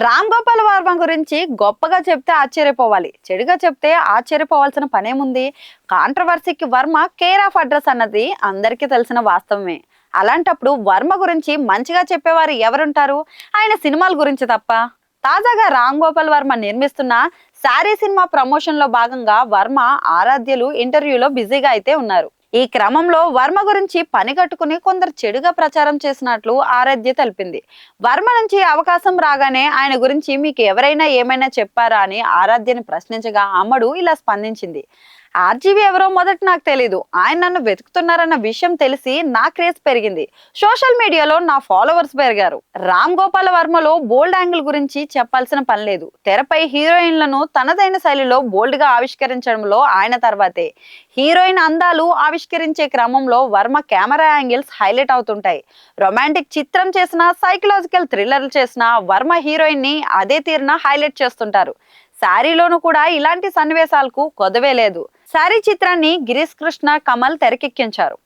రామ్ గోపాల్ వర్మ గురించి గొప్పగా చెప్తే ఆశ్చర్యపోవాలి, చెడుగా చెప్తే ఆశ్చర్యపోవాల్సిన పనేముంది. కాంట్రవర్సీకి వర్మ కేర్ ఆఫ్ అడ్రస్ అన్నది అందరికీ తెలిసిన వాస్తవమే. అలాంటప్పుడు వర్మ గురించి మంచిగా చెప్పేవారు ఎవరుంటారు, ఆయన సినిమాల గురించి తప్ప? తాజాగా రామ్ గోపాల్ వర్మ నిర్మిస్తున్న శారీ సినిమా ప్రమోషన్ లో భాగంగా వర్మ ఆరాధ్యులు ఇంటర్వ్యూలో బిజీగా అయితే ఉన్నారు. ఈ క్రమంలో వర్మ గురించి పని కట్టుకుని కొందరు చెడుగా ప్రచారం చేసినట్లు ఆరాధ్య తెలిపింది. వర్మ నుంచి అవకాశం రాగానే ఆయన గురించి మీకు ఎవరైనా ఏమైనా చెప్పారా అని ఆరాధ్యని ప్రశ్నించగా అమ్మడు ఇలా స్పందించింది. ఆర్జీవి ఎవరో మొదట నాకు తెలీదు, ఆయన నన్ను వెతుకుతున్నారన్న విషయం తెలిసి నా క్రేజ్ పెరిగింది. సోషల్ మీడియాలో నా ఫాలోవర్స్ పెరిగారు. రామ్ గోపాల వర్మలో బోల్డ్ యాంగిల్ గురించి చెప్పాల్సిన పని లేదు. తెరపై హీరోయిన్లను తనదైన శైలిలో బోల్డ్ గా ఆవిష్కరించడంలో ఆయన తర్వాతే. హీరోయిన్ అందాలు ఆవిష్కరించే క్రమంలో వర్మ కెమెరా యాంగిల్స్ హైలైట్ అవుతుంటాయి. రొమాంటిక్ చిత్రం చేసినా, సైకలాజికల్ థ్రిల్లర్లు చేసినా వర్మ హీరోయిన్ ని అదే తీరున హైలైట్ చేస్తుంటారు. శారీలోను కూడా ఇలాంటి సన్నివేశాలకు కొదవే లేదు. శారీ చిత్రాన్ని గిరీష్ కృష్ణ, కమల్ తెరకెక్కించారు.